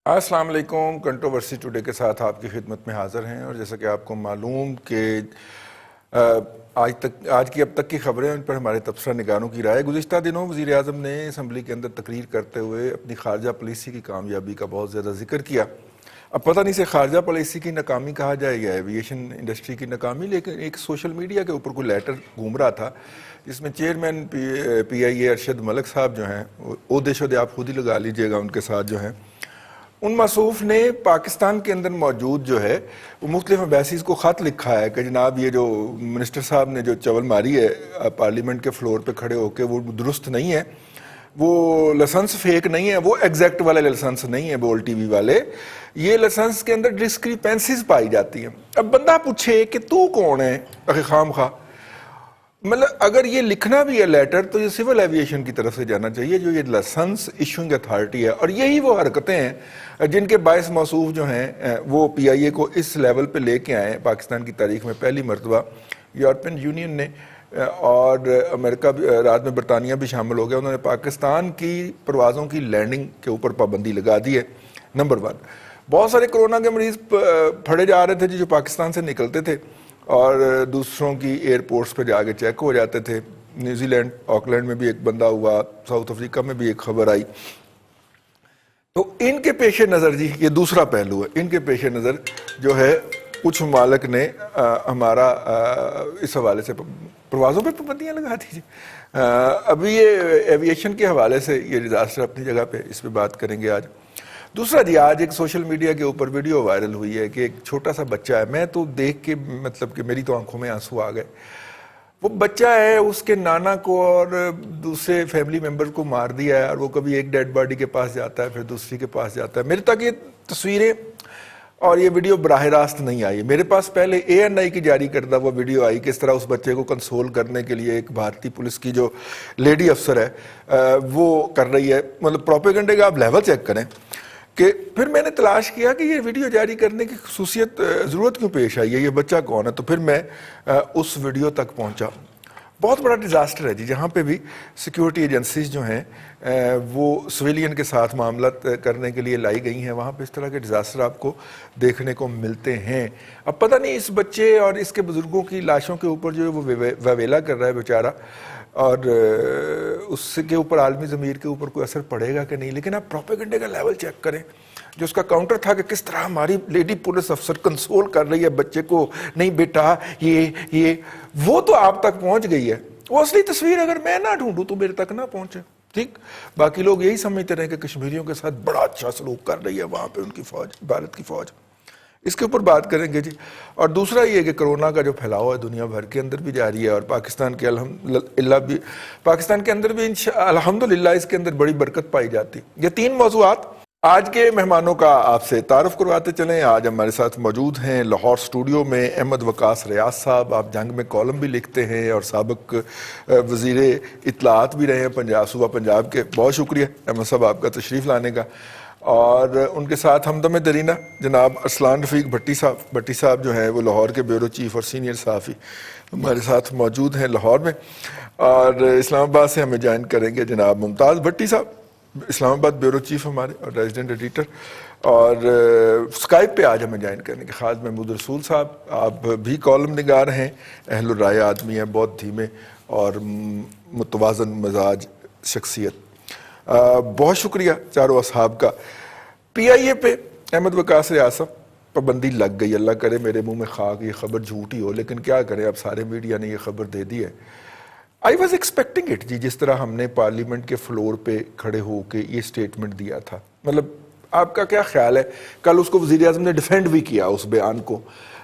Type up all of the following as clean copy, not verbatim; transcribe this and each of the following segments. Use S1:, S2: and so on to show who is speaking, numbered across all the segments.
S1: السلام علیکم. Controversy today کے ساتھ آپ کی خدمت میں حاضر ہیں، اور جیسا کہ آپ کو معلوم کہ آج کی اب تک کی خبریں، ان پر ہمارے تبصرہ نگاروں کی رائے. گزشتہ دنوں وزیر اعظم نے اسمبلی کے اندر تقریر کرتے ہوئے اپنی خارجہ پالیسی کی کامیابی کا بہت زیادہ ذکر کیا. اب پتہ نہیں سے خارجہ پالیسی کی ناکامی کہا جائے یا ایویشن انڈسٹری کی ناکامی، لیکن ایک سوشل میڈیا کے اوپر کوئی لیٹر گھوم رہا تھا جس میں چیئرمین پی آئی اے ارشد ملک صاحب جو ہیں، عہدے شدے آپ خود ہی لگا لیجئے گا ان کے ساتھ، جو ہیں ان موصوف نے پاکستان کے اندر موجود جو ہے وہ مختلف امبیسیز کو خط لکھا ہے کہ جناب یہ جو منسٹر صاحب نے جو چول ماری ہے پارلیمنٹ کے فلور پہ کھڑے ہو کے، وہ درست نہیں ہے، وہ لائسنس فیک نہیں ہے، وہ ایگزیکٹ والے لائسنس نہیں ہے بول ٹی وی والے، یہ لائسنس کے اندر ڈسکریپنسیز پائی جاتی ہیں. اب بندہ پوچھے کہ تو کون ہے خام خواہ، مطلب اگر یہ لکھنا بھی ہے لیٹر تو یہ سول ایویشن کی طرف سے جانا چاہیے جو یہ لائسنس ایشوئنگ اتھارٹی ہے. اور یہی وہ حرکتیں ہیں جن کے باعث موصوف جو ہیں وہ پی آئی اے کو اس لیول پہ لے کے آئے. پاکستان کی تاریخ میں پہلی مرتبہ یورپین یونین نے اور امریکہ بھی، رات میں برطانیہ بھی شامل ہو گیا، انہوں نے پاکستان کی پروازوں کی لینڈنگ کے اوپر پابندی لگا دی ہے. نمبر 1، بہت سارے کرونا کے مریض پھڑے جا رہے تھے جو پاکستان سے نکلتے تھے اور دوسروں کی ایئرپورٹس پہ جا کے چیک ہو جاتے تھے. نیوزی لینڈ آکلینڈ میں بھی ایک بندہ ہوا، ساؤتھ افریقہ میں بھی ایک خبر آئی. تو ان کے پیش نظر جی یہ دوسرا پہلو ہے، ان کے پیش نظر جو ہے کچھ ممالک نے ہمارا اس حوالے سے پروازوں پہ پابندیاں لگا دی. ابھی یہ ایویشن کے حوالے سے یہ ڈیزاسٹر اپنی جگہ پہ، اس پہ بات کریں گے آج. دوسرا جی، آج ایک سوشل میڈیا کے اوپر ویڈیو وائرل ہوئی ہے کہ ایک چھوٹا سا بچہ ہے، میں تو دیکھ کے مطلب کہ میری تو آنکھوں میں آنسو آ گئے. وہ بچہ ہے، اس کے نانا کو اور دوسرے فیملی ممبر کو مار دیا ہے، اور وہ کبھی ایک ڈیڈ باڈی کے پاس جاتا ہے پھر دوسری کے پاس جاتا ہے. میرے تک یہ تصویریں اور یہ ویڈیو براہ راست نہیں آئی. میرے پاس پہلے اے این آئی کی جاری کردہ وہ ویڈیو آئی، کس طرح اس بچے کو کنسول کرنے کے لیے ایک بھارتی پولیس کی جو لیڈی افسر ہے وہ کر رہی ہے. مطلب پروپیگنڈے کا آپ لیول چیک کریں. کہ پھر میں نے تلاش کیا کہ یہ ویڈیو جاری کرنے کی خصوصیت ضرورت کیوں پیش آئی ہے، یہ بچہ کون ہے. تو پھر میں اس ویڈیو تک پہنچا. بہت بڑا ڈیزاسٹر ہے جی، جہاں پہ بھی سیکیورٹی ایجنسیز جو ہیں وہ سویلین کے ساتھ معاملات کرنے کے لیے لائی گئی ہیں، وہاں پہ اس طرح کے ڈیزاسٹر آپ کو دیکھنے کو ملتے ہیں. اب پتہ نہیں اس بچے اور اس کے بزرگوں کی لاشوں کے اوپر جو ہے وہ ویویلا کر رہا ہے بیچارہ، اور اس کے اوپر عالمی ضمیر کے اوپر کوئی اثر پڑے گا کہ نہیں. لیکن آپ پروپیگنڈے کا لیول چیک کریں جو اس کا کاؤنٹر تھا کہ کس طرح ہماری لیڈی پولیس افسر کنسول کر رہی ہے بچے کو، نہیں بیٹا یہ وہ تو آپ تک پہنچ گئی ہے. وہ اصلی تصویر اگر میں نہ ڈھونڈوں تو میرے تک نہ پہنچے. ٹھیک، باقی لوگ یہی سمجھتے رہے کہ کشمیریوں کے ساتھ بڑا اچھا سلوک کر رہی ہے وہاں پہ ان کی فوج، بھارت کی فوج. اس کے اوپر بات کریں گے جی. اور دوسرا یہ کہ کرونا کا جو پھیلاؤ ہے دنیا بھر کے اندر بھی جاری ہے، اور پاکستان کے پاکستان کے اندر بھی الحمدللہ اس کے اندر بڑی برکت پائی جاتی. یہ 3 موضوعات آج کے مہمانوں کا آپ سے تعارف کرواتے چلیں. آج ہمارے ساتھ موجود ہیں لاہور اسٹوڈیو میں احمد وقاص ریاض صاحب. آپ جنگ میں کالم بھی لکھتے ہیں اور سابق وزیر اطلاعات بھی رہے ہیں صوبہ پنجاب کے. بہت شکریہ احمد صاحب آپ کا تشریف لانے کا. اور ان کے ساتھ ہمدم درینہ جناب ارسلان رفیق بھٹی صاحب جو ہیں وہ لاہور کے بیورو چیف اور سینئر صحافی ہمارے ساتھ موجود ہیں لاہور میں. اور اسلام آباد سے ہمیں جوائن کریں گے جناب ممتاز بھٹی صاحب، اسلام آباد بیورو چیف ہمارے اور ریزیڈنٹ ایڈیٹر. اور اسکائپ پہ آج ہمیں جوائن کرنے کے خاص محمود رسول صاحب، آپ بھی کالم نگار ہیں، اہل الرائے آدمی ہیں، بہت دھیمے اور متوازن مزاج شخصیت. بہت شکریہ چاروں اصحاب کا. پی آئی اے پہ احمد وقاص ریاض صاحب پابندی لگ گئی. اللہ کرے میرے منہ میں خاک یہ خبر جھوٹی ہو، لیکن کیا کریں اب سارے میڈیا نے یہ خبر دے دی ہے. آئی واز ایکسپیکٹنگ اٹ جی، جس طرح ہم نے پارلیمنٹ کے فلور پہ کھڑے ہو کے یہ سٹیٹمنٹ دیا تھا. مطلب آپ کا کیا خیال ہے؟ کل اس کو وزیر اعظم نے ڈیفینڈ بھی کیا اس بیان کو.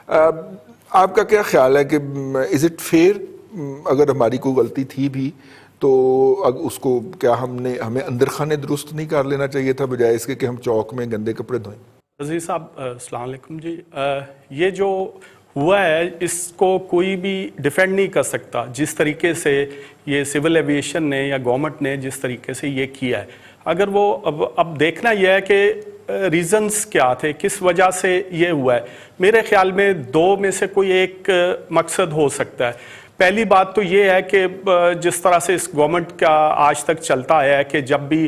S1: آپ کا کیا خیال ہے کہ از اٹ فیئر؟ اگر ہماری کوئی غلطی تھی بھی تو اس کو کیا ہمیں اندر خانے درست نہیں کر لینا چاہیے تھا بجائے اس کے کہ ہم چوک میں گندے کپڑے دھوئیں؟
S2: عزیز صاحب السلام علیکم جی. یہ جو ہوا ہے اس کو کوئی بھی ڈیفینڈ نہیں کر سکتا جس طریقے سے یہ سول ایویشن نے یا گورنمنٹ نے جس طریقے سے یہ کیا ہے. اگر وہ اب دیکھنا یہ ہے کہ ریزنز کیا تھے، کس وجہ سے یہ ہوا ہے. میرے خیال میں 2 میں سے کوئی ایک مقصد ہو سکتا ہے. پہلی بات تو یہ ہے کہ جس طرح سے اس گورنمنٹ کا آج تک چلتا ہے کہ جب بھی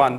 S2: 1।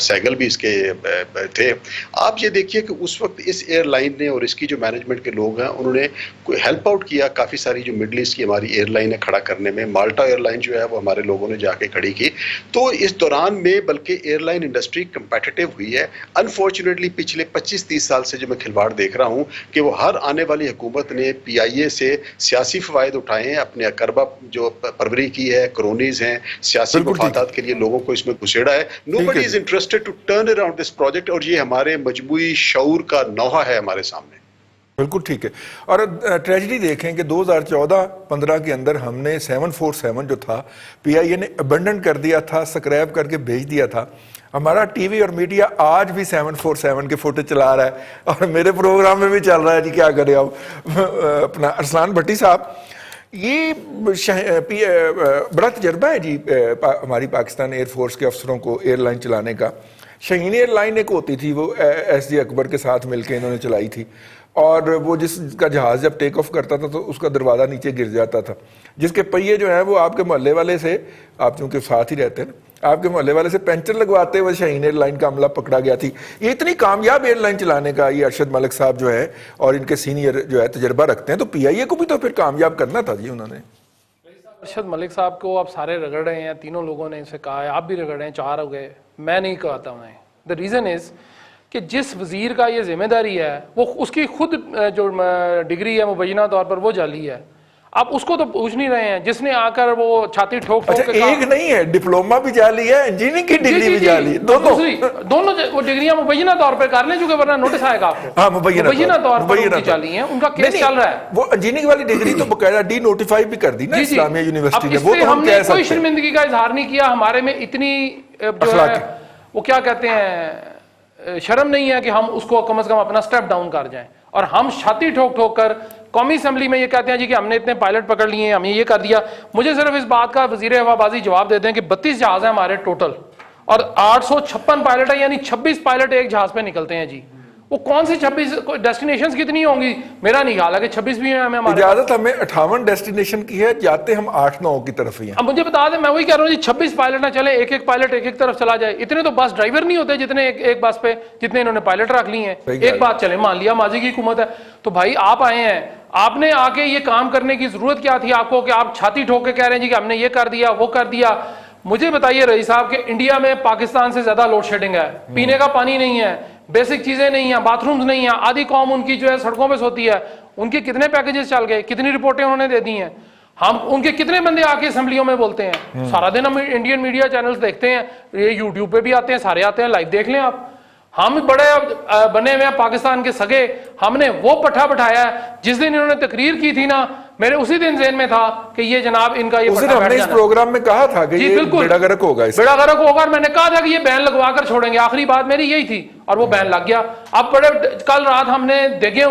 S3: سہگل بھی اس کے تھے. آپ یہ دیکھیے کہ اس وقت اس ایئر لائن نے اور اس کی جو مینجمنٹ کے لوگ ہیں انہوں نے کوئی ہیلپ آؤٹ کیا کافی ساری جو مڈل ایسٹ کی ہماری ایئر لائن ہے کھڑا کرنے میں. مالٹا ایئر لائن جو ہے وہ ہمارے لوگوں نے جا کے کھڑی کی. تو اس دوران میں بلکہ ایئر لائن انڈسٹری کمپیٹیٹیو ہوئی ہے. انفارچونیٹلی پچھلے 25-30 سال سے جو میں کھلواڑ دیکھ رہا ہوں کہ وہ ہر آنے والی حکومت نے پی آئی اے سے سیاسی فوائد اٹھائے ہیں, اپنے اقربا جو پروری کی ہے, کرونیز ہیں, سیاسی مفادات کے لیے لوگوں کو اس میں گھسیڑا ہے. Nobody is interested to turn around this project, اور یہ ہمارے مجموعی شعور کا نوحہ ہے ہمارے سامنے.
S1: بالکل ٹھیک ہے. اور ٹریجڈی دیکھیں کہ 2014-15 کے اندر ہم نے 747 جو تھا پی آئی اے نے ابنڈن کر دیا تھا, سکریپ کر کے بھیج دیا تھا. ہمارا ٹی وی اور میڈیا آج بھی 747 کے فوٹو چلا رہا ہے اور میرے پروگرام میں بھی چل رہا ہے. جی کیا کرے اب. اپنا ارسلان بھٹی صاحب, یہ بڑا تجربہ ہے جی ہماری پاکستان ایئر فورس کے افسروں کو ایئر لائن چلانے کا. شاہین ایئر لائن ایک ہوتی تھی, وہ ایس جے اکبر کے ساتھ مل کے انہوں نے چلائی تھی, اور وہ جس کا جہاز جب ٹیک آف کرتا تھا تو اس کا دروازہ نیچے گر جاتا تھا, جس کے پہیے جو ہیں وہ آپ کے محلے والے سے, آپ چونکہ ساتھ ہی رہتے ہیں نا, آپ کے محلے والے سے پینچر لگواتے ہوئے شاہین ایئر لائن کا عملہ پکڑا گیا تھی. یہ اتنی کامیاب ایئر لائن چلانے کا یہ ارشد ملک صاحب جو ہے اور ان کے سینئر جو ہے تجربہ رکھتے ہیں, تو پی آئی اے کو بھی تو پھر کامیاب کرنا تھا جی انہوں نے.
S4: ارشد ملک صاحب کو آپ سارے رگڑ رہے ہیں, تینوں لوگوں نے ان سے کہا ہے, آپ بھی رگڑ رہے ہیں, 4 ہو گئے, میں نہیں کہتا انہیں. دا ریزن از کہ جس وزیر کا یہ ذمہ داری ہے وہ اس کی خود جو ڈگری ہے مبینہ طور پر وہ جعلی ہے. آپ اس کو تو پوچھ نہیں رہے ہیں جس نے آ کر وہ چھاتی ٹھوک ٹھوک کے
S1: ایک نہیں ہے, ڈپلوما بھی جعلی ہے, انجینئرنگ کی ڈگری بھی جعلی ہے,
S4: دونوں وہ ڈگریاں مبینہ طور پر کر لیں, چونکہ ورنہ نوٹس آئے گا آپ کو.
S1: ہاں مبینہ
S4: طور پر ان کی جعلی ہیں, ان کا کیس چل رہا ہے.
S1: وہ انجینئرنگ والی ڈگری تو باقاعدہ ڈی نوٹیفائی بھی کر دی نا اسلامیہ یونیورسٹی نے, وہ تو
S4: ہم نے کوئی شرمندگی کا اظہار نہیں کیا. ہمارے میں اتنی جو ہے وہ کیا کہتے ہیں شرم نہیں ہے کہ ہم اس کو کم از کم اپنا سٹیپ ڈاؤن کر جائیں, اور ہم چھاتی ٹھوک ٹھوک کر قومی اسمبلی میں یہ کہتے ہیں جی کہ ہم نے اتنے پائلٹ پکڑ لیے ہیں, ہم نے یہ کر دیا. مجھے صرف اس بات کا وزیر ہوا بازی جواب دیتے ہیں کہ 32 جہاز ہیں ہمارے ٹوٹل, اور 856 پائلٹ ہیں, یعنی 26 پائلٹ ایک جہاز پہ نکلتے ہیں. جی وہ کون سی 26 ڈیسٹینیشنز کتنی ہوں گی, میرا نہیں خیال ہے کہ 26 بھی ہیں. ہمیں
S1: اجازت ہمیں 58 ڈیسٹینیشن کی ہے, جاتے ہم 8-9 کی طرف ہی ہیں.
S4: اب مجھے بتا دیں, میں وہی کہہ رہا ہوں جی 26 پائلٹ نہ چلے, ایک پائلٹ ایک طرف چلا جائے. اتنے تو بس ڈرائیور نہیں ہوتے جتنے ایک بس پہ جتنے انہوں نے پائلٹ رکھ لی ہیں. ایک بات چلے, مان لیا ماضی کی حکومت ہے, تو بھائی آپ آئے ہیں, آپ نے آ کے یہ کام کرنے کی ضرورت کیا تھی آپ کو کہ آپ چھاتی ٹھوک کے کہہ رہے ہیں جی کہ ہم نے یہ کر دیا وہ کر دیا. مجھے بتائیے رئیس صاحب کہ انڈیا میں پاکستان سے زیادہ لوڈ شیڈنگ ہے, پینے کا پانی نہیں ہے, بیسک چیزیں نہیں ہیں, باتھ رومز نہیں ہیں, آدھی قوم ان کی جو ہے سڑکوں پہ سوتی ہے. ان کے کتنے پیکیجز چل گئے, کتنی رپورٹیں انہوں نے دے دی ہیں, ہم ان کے کتنے بندے آ کے اسمبلیوں میں بولتے ہیں. سارا دن ہم انڈین میڈیا چینلز دیکھتے ہیں, یہ یوٹیوب پہ بھی آتے ہیں, سارے آتے ہیں, لائیو دیکھ لیں آپ. ہم بڑے بنے ہوئے ہیں پاکستان کے سگے, ہم نے وہ پٹھا بٹھایا ہے. جس دن انہوں نے تقریر کی تھی نا, میرے اسی دن ذہن میں تھا کہ یہ جناب ان کا یہ
S1: پٹھا بیٹھ جانا. اس پروگرام میں کہا تھا کہ یہ بیڑا غرق ہوگا,
S4: بیڑا غرق ہوگا, اور میں نے کہا تھا کہ یہ بین لگوا کر چھوڑیں گے. آخری بات میری یہی تھی, اور وہ بین لگ گیا. اب بڑے کل رات ہم نے دیگیں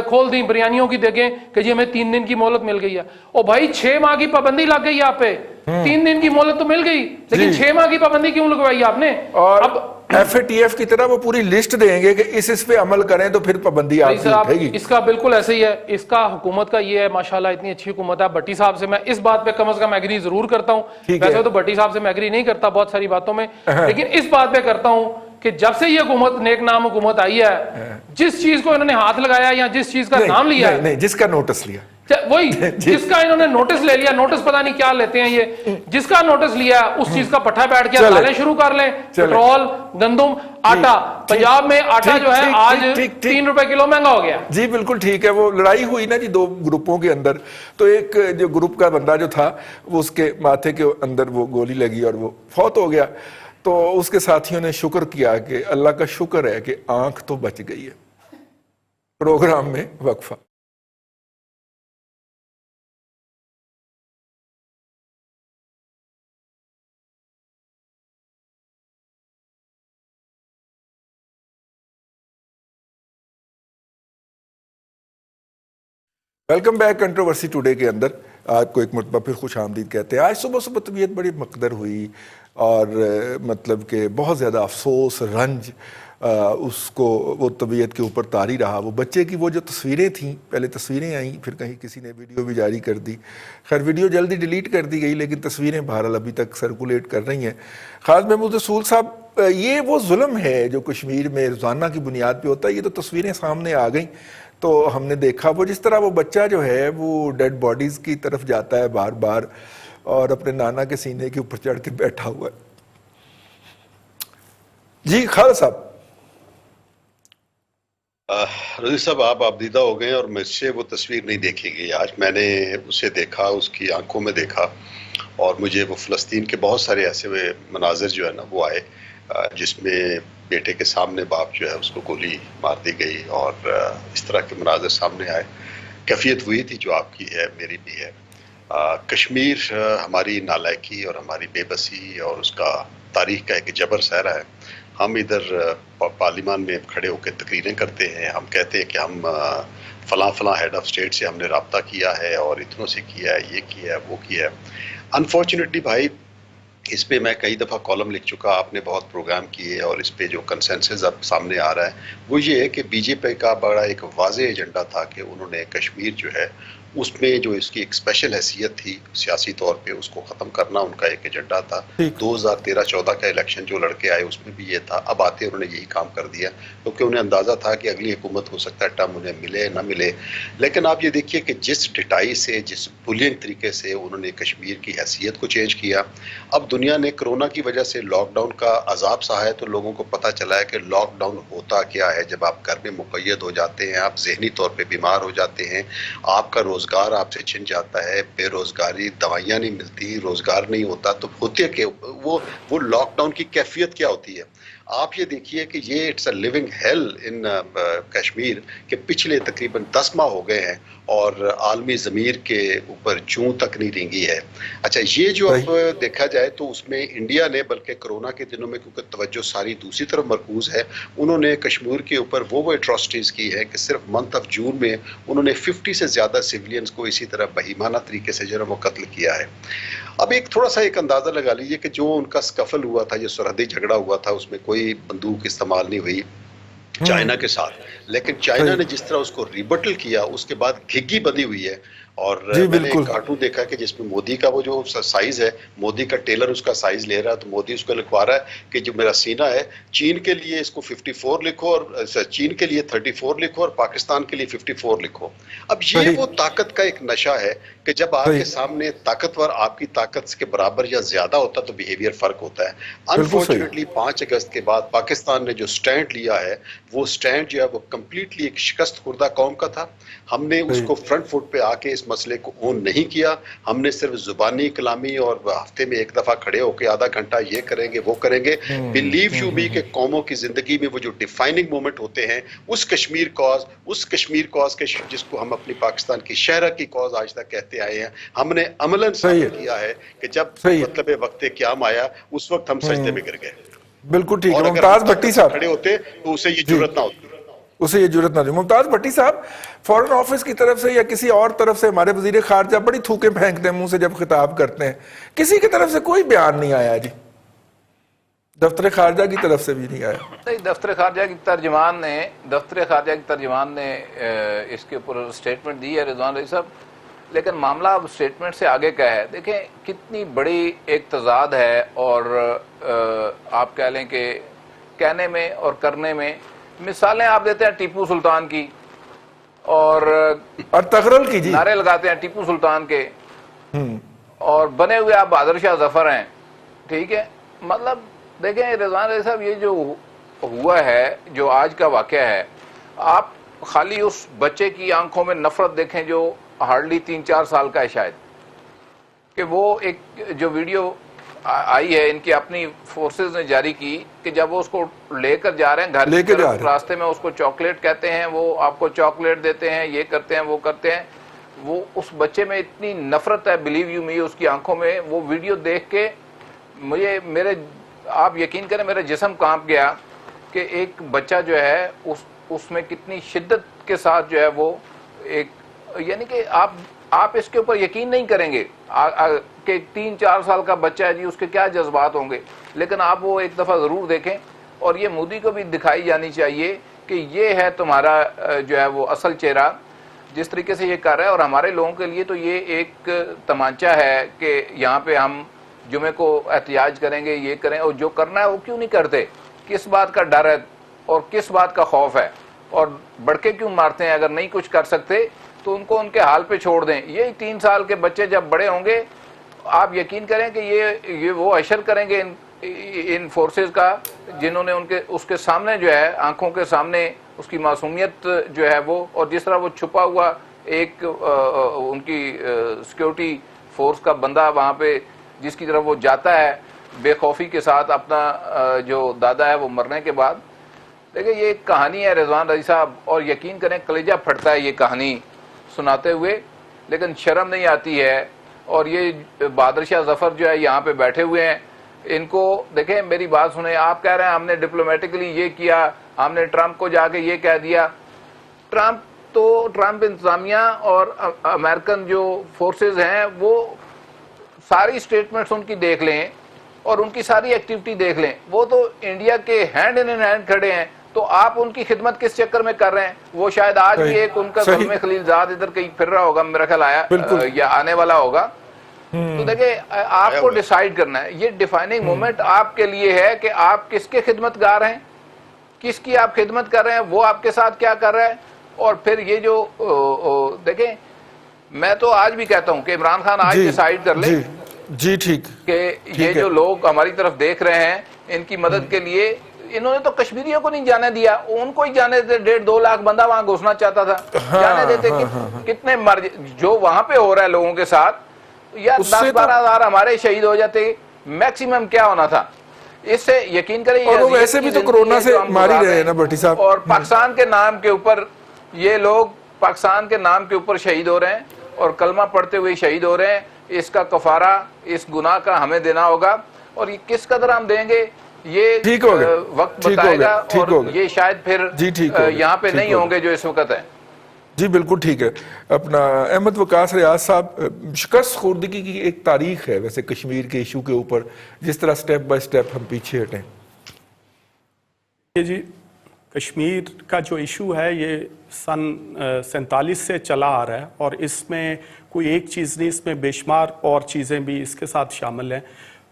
S4: کھول دی, بریانیوں کی دیگیں, کہ جی ہمیں 3 دن کی مہلت مل گئی ہے. او بھائی 6 ماہ کی پابندی لگ گئی آپ پہ, 3 دن کی مہلت تو مل گئی, لیکن 6 ماہ کی پابندی کیوں لگوائی آپ نے؟
S1: اور اب ایف اے ٹی ایف کی طرح وہ پوری لسٹ دیں گے کہ اس پہ عمل کریں تو پھر پابندی آپ کی اٹھے گی.
S4: اس کا بالکل ایسے ہی ہے, اس کا حکومت کا یہ ہے. ماشاءاللہ اتنی اچھی حکومت ہے. بھٹی صاحب سے میں اس بات پہ کم از کم ایگری ضرور کرتا ہوں. ویسے تو بھٹی صاحب سے میں ایگری نہیں کرتا بہت ساری باتوں میں, لیکن اس بات پہ کرتا ہوں کہ جب سے یہ حکومت نیک نام حکومت آئی ہے, جس چیز کو انہوں نے ہاتھ لگایا یا جس چیز کا نام لیا ہے,
S1: نہیں جس کا نوٹس لیا,
S4: وہی جس کا انہوں نے نوٹس لے لیا, نوٹس پتہ نہیں کیا لیتے ہیں یہ, جس کا نوٹس لیا اس چیز کا پٹھا بیٹھ گیا, ڈالیں شروع کر لیں. پیٹرول, گندم, آٹا, پنجاب میں آٹا جو ہے آج 3 روپے کلو مہنگا ہو گیا.
S1: جی بالکل ٹھیک ہے. وہ لڑائی ہوئی نا جی 2 گروپوں کے اندر, تو ایک جو گروپ کا بندہ جو تھا وہ اس کے ماتھے کے اندر وہ گولی لگی اور وہ فوت ہو گیا. تو اس کے ساتھیوں نے شکر کیا کہ اللہ کا شکر ہے کہ آنکھ تو بچ گئی ہے. پروگرام میں وقفہ. Welcome back. کنٹروورسی ٹوڈے کے اندر آپ کو ایک مرتبہ پھر خوش آمدید کہتے ہیں. آج صبح طبیعت بڑی مقدر ہوئی, اور مطلب کہ بہت زیادہ افسوس, رنج اس کو وہ طبیعت کے اوپر طاری رہا. وہ بچے کی وہ جو تصویریں تھیں، پہلے تصویریں آئیں، پھر کہیں کسی نے ویڈیو بھی جاری کر دی. خیر ویڈیو جلدی ڈیلیٹ کر دی گئی لیکن تصویریں بہرحال ابھی تک سرکولیٹ کر رہی ہیں. خالد محمود رسول صاحب، یہ وہ ظلم ہے جو کشمیر میں روزانہ کی بنیاد پہ ہوتا ہے. یہ تو تصویریں سامنے آ گئیں تو ہم نے دیکھا وہ جس طرح وہ بچہ جو ہے وہ ڈیڈ باڈیز کی طرف جاتا ہے بار بار اور اپنے نانا کے سینے کے اوپر چڑھ کے بیٹھا ہوا ہے. جی خالد صاحب.
S3: رضی صاحب آپ دیدہ ہو گئے اور مجھ سے وہ تصویر نہیں دیکھی گئی. آج میں نے اسے دیکھا، اس کی آنکھوں میں دیکھا، اور مجھے وہ فلسطین کے بہت سارے ایسے مناظر جو ہے نا وہ آئے جس میں بیٹے کے سامنے باپ جو ہے اس کو گولی مار دی گئی، اور اس طرح کے مناظر سامنے آئے. کیفیت وہی تھی جو آپ کی ہے، میری بھی ہے. کشمیر ہماری نالائکی اور ہماری بے بسی اور اس کا تاریخ کا ایک جبر سہرا ہے. ہم ادھر پارلیمان میں کھڑے ہو کے تقریریں کرتے ہیں، ہم کہتے ہیں کہ ہم فلاں ہیڈ آف اسٹیٹ سے ہم نے رابطہ کیا ہے اور اتنوں سے کیا ہے، یہ کیا ہے، وہ کیا ہے. انفارچونیٹلی بھائی، اس پہ میں کئی دفعہ کالم لکھ چکا، آپ نے بہت پروگرام کیے، اور اس پہ جو کنسنسس اب سامنے آ رہا ہے وہ یہ ہے کہ بی جے پی کا بڑا ایک واضح ایجنڈا تھا کہ انہوں نے کشمیر جو ہے اس میں جو اس کی ایک اسپیشل حیثیت تھی سیاسی طور پہ اس کو ختم کرنا ان کا ایک ایجنڈا تھا. 2013-14 کا الیکشن جو لڑکے آئے اس میں بھی یہ تھا. اب آتے انہوں نے یہی کام کر دیا کیونکہ انہیں اندازہ تھا کہ اگلی حکومت ہو سکتا ہے ٹرم انہیں ملے نہ ملے. لیکن آپ یہ دیکھیے کہ جس ڈٹائی سے، جس بلینگ طریقے سے انہوں نے کشمیر کی حیثیت کو چینج کیا. اب دنیا نے کرونا کی وجہ سے لاک ڈاؤن کا عذاب سہا ہے تو لوگوں کو پتہ چلا ہے کہ لاک ڈاؤن ہوتا کیا ہے. جب آپ گھر میں مقید ہو جاتے ہیں، آپ ذہنی طور پہ بیمار ہو جاتے ہیں، آپ کا روزگار آپ سے چھن جاتا ہے، بے روزگاری، دوائیاں نہیں ملتی، روزگار نہیں ہوتا، تو ہوتے کہ وہ لاک ڈاؤن کی کیفیت کیا ہوتی ہے. آپ یہ دیکھیے کہ یہ it's a living heal in Kashmir کہ پچھلے تقریباً 10 ماہ ہو گئے ہیں اور عالمی ضمیر کے اوپر جوں تک نہیں رینگی ہے. اچھا یہ جو اب دیکھا جائے تو اس میں انڈیا نے بلکہ کرونا کے دنوں میں کیونکہ توجہ ساری دوسری طرف مرکوز ہے، انہوں نے کشمیر کے اوپر وہ اٹراسٹیز کی ہے کہ صرف منتھ آف جون میں انہوں نے 50 سے زیادہ سیولینز کو اسی طرح بہیمانہ طریقے سے جو ہے وہ قتل کیا ہے. اب ایک تھوڑا سا ایک اندازہ لگا لیجئے کہ جو ان کا سکفل ہوا تھا، یہ سرحدی جھگڑا ہوا تھا، اس میں کوئی بندوق استعمال نہیں ہوئی چائنا کے ساتھ، لیکن چائنا نے جس طرح اس کو ریبٹل کیا اس کے بعد گھگی بندی ہوئی ہے. اور میں نے ایک کارٹون دیکھا کہ جس میں مودی کا وہ جو سائز ہے، مودی کا ٹیلر اس کا سائز لے رہا ہے تو مودی اس کو لکھوا رہا ہے کہ جو میرا سینہ ہے چین کے لیے اس کو 54 لکھو، اور چین کے لیے 34 لکھو، اور پاکستان کے لیے 54 لکھو. اب یہ وہ طاقت کا ایک نشہ ہے کہ جب آپ کے سامنے طاقتور آپ کی طاقت کے برابر یا زیادہ ہوتا تو بیہیویئر فرق ہوتا ہے. انفارچونیٹلی 5 اگست کے بعد پاکستان نے جو سٹینڈ لیا ہے وہ سٹینڈ جو ہے وہ کمپلیٹلی ایک شکست خوردہ قوم کا تھا. ہم نے اس کو فرنٹ فٹ پہ آ کے اس مسئلے کو اون نہیں کیا. ہم نے صرف زبانی کلامی اور ہفتے میں ایک دفعہ کھڑے ہو کے آدھا گھنٹہ یہ کریں گے وہ کریں گے. بلیو یو بی کہ قوموں کی زندگی میں وہ جو ڈیفائننگ مومنٹ ہوتے ہیں اس کشمیر کاز کے جس کو ہم اپنی پاکستان کی شہرہ کی کاز آج تک کہتے آئے ہیں، ہم نے عملاً ثابت کیا ہے کہ جب مطلب وقت قیام آیا اس وقت ہم سجدے میں گر گئے.
S1: بالکل ٹھیک ہے.
S3: اور
S1: ممتاز بھٹی صاحب
S3: کھڑے ہوتے تو اسے یہ جرأت نہ ہوتی.
S1: ممتاز بھٹی صاحب، فورن آفس کی طرف سے یا کسی اور طرف سے ہمارے وزیر خارجہ بڑی تھوکیں پھینکتے ہیں منہ سے جب خطاب کرتے ہیں، کسی کی طرف سے کوئی بیان نہیں آیا جی، دفتر خارجہ کی طرف سے بھی نہیں آیا.
S5: نہیں، دفتر خارجہ کی ترجمان نے اس کے اوپر سٹیٹمنٹ دی ہے رضوان رضی صاحب، لیکن معاملہ اب سٹیٹمنٹ سے آگے کا ہے. دیکھیں کتنی بڑی ایک تضاد ہے، اور آپ کہہ لیں کہ کہنے میں اور کرنے میں. مثالیں آپ دیتے ہیں ٹیپو سلطان کی اور
S1: تغرل کی، جی
S5: نعرے لگاتے ہیں ٹیپو سلطان کے، اور بنے ہوئے آپ بہادر شاہ ظفر ہیں. ٹھیک ہے، مطلب دیکھیں رضوان رضی صاحب، یہ جو ہوا ہے، جو آج کا واقعہ ہے، آپ خالی اس بچے کی آنکھوں میں نفرت دیکھیں جو ہارڈلی 3-4 سال کا ہے شاید، کہ وہ ایک جو ویڈیو آئی ہے ان کی اپنی فورسز نے جاری کی کہ جب وہ اس کو لے کر جا رہے ہیں گھر کی طرف، راستے میں اس کو چاکلیٹ کہتے ہیں، وہ آپ کو چاکلیٹ دیتے ہیں، یہ کرتے ہیں وہ کرتے ہیں. وہ اس بچے میں اتنی نفرت ہے، بلیو یو می، اس کی آنکھوں میں. وہ ویڈیو دیکھ کے آپ یقین کریں میرا جسم کانپ گیا کہ ایک بچہ جو ہے اس میں کتنی شدت کے ساتھ جو ہے وہ ایک، یعنی کہ آپ اس کے اوپر یقین نہیں کریں گے کہ 3-4 سال کا بچہ ہے جی، اس کے کیا جذبات ہوں گے. لیکن آپ وہ ایک دفعہ ضرور دیکھیں اور یہ مودی کو بھی دکھائی جانی چاہیے کہ یہ ہے تمہارا جو ہے وہ اصل چہرہ، جس طریقے سے یہ کر رہا ہے. اور ہمارے لوگوں کے لیے تو یہ ایک تمانچہ ہے کہ یہاں پہ ہم جمعے کو احتجاج کریں گے، یہ کریں، اور جو کرنا ہے وہ کیوں نہیں کرتے؟ کس بات کا ڈر ہے اور کس بات کا خوف ہے؟ اور بڑکے کیوں مارتے ہیں؟ اگر نہیں کچھ کر سکتے تو ان کو ان کے حال پہ چھوڑ دیں. یہ 3 سال کے بچے جب بڑے ہوں گے، آپ یقین کریں کہ یہ وہ حشر کریں گے ان فورسز کا جنہوں نے اس کے سامنے جو ہے، آنکھوں کے سامنے اس کی معصومیت جو ہے وہ، اور جس طرح وہ چھپا ہوا ایک ان کی سیکیورٹی فورس کا بندہ وہاں پہ جس کی طرف وہ جاتا ہے بے خوفی کے ساتھ اپنا جو دادا ہے وہ مرنے کے بعد. دیکھیں یہ ایک کہانی ہے رضوان رضی صاحب، اور یقین کریں کلیجہ پھٹتا ہے یہ کہانی سناتے ہوئے، لیکن شرم نہیں آتی ہے. اور یہ بہادر شاہ ظفر جو ہے یہاں پہ بیٹھے ہوئے ہیں، ان کو دیکھیں، میری بات سنیں. آپ کہہ رہے ہیں ہم نے ڈپلومیٹکلی یہ کیا، ہم نے ٹرمپ کو جا کے یہ کہہ دیا. ٹرمپ انتظامیہ اور امریکن جو فورسز ہیں وہ ساری سٹیٹمنٹس ان کی دیکھ لیں اور ان کی ساری ایکٹیویٹی دیکھ لیں، وہ تو انڈیا کے ہینڈ ان ہینڈ کھڑے ہیں. تو آپ ان کی خدمت کس چکر میں کر رہے ہیں؟ وہ شاید آج بھی ایک ان کا زلمے خلیل زاد ادھر کہیں پھر رہا ہوگا، میرا خیال آیا یا آنے والا ہوگا. تو دیکھیں آپ کو ڈیسائیڈ کرنا ہے، یہ ڈیفائننگ مومنٹ آپ کے لیے ہے کہ آپ کس کے خدمت گار ہیں، کس کی آپ خدمت کر رہے ہیں، وہ آپ کے ساتھ کیا کر رہا ہے. اور پھر یہ جو دیکھیں، میں تو آج بھی کہتا ہوں کہ عمران خان آج ڈیسائیڈ کر لے
S1: جی ٹھیک
S5: کہ یہ جو لوگ ہماری طرف دیکھ رہے ہیں ان کی مدد کے لیے، انہوں نے تو کشمیریوں کو نہیں جانے دیا، ان کو ہی جانے دیتے. 1.5-2 لاکھ بندہ وہاں گھسنا چاہتا تھا، جانے دیتے. کتنے مر جو وہاں پہ ہو رہا ہے لوگوں کے ساتھ، یا 10-12 ہزار ہمارے شہید ہو جاتے، میکسیمم کیا ہونا تھا. اس سے یقین کریں،
S1: اور ویسے بھی تو کرونا سے مار ہی رہے ہیں نا بھٹی صاحب.
S5: اور پاکستان کے نام کے اوپر یہ لوگ پاکستان کے نام کے اوپر شہید ہو رہے ہیں اور کلمہ پڑھتے ہوئے شہید ہو رہے ہیں. اس کا کفارہ اس گناہ کا ہمیں دینا ہوگا، اور یہ کس قدر ہم دیں گے یہ وقت بتائے گا. اور یہ شاید پھر یہاں پہ نہیں ہوں گے جو اس وقت ہیں.
S1: جی بالکل ٹھیک ہے. اپنا احمد وقاص ریاض صاحب، شکست خوردگی کی ایک تاریخ ہے ویسے کشمیر کے ایشو کے اوپر، جس طرح سٹیپ بائی سٹیپ ہم پیچھے ہٹیں.
S2: جی کشمیر کا جو ایشو ہے یہ سن 47 سے چلا آ رہا ہے، اور اس میں کوئی ایک چیز نہیں، اس میں بے شمار اور چیزیں بھی اس کے ساتھ شامل ہیں.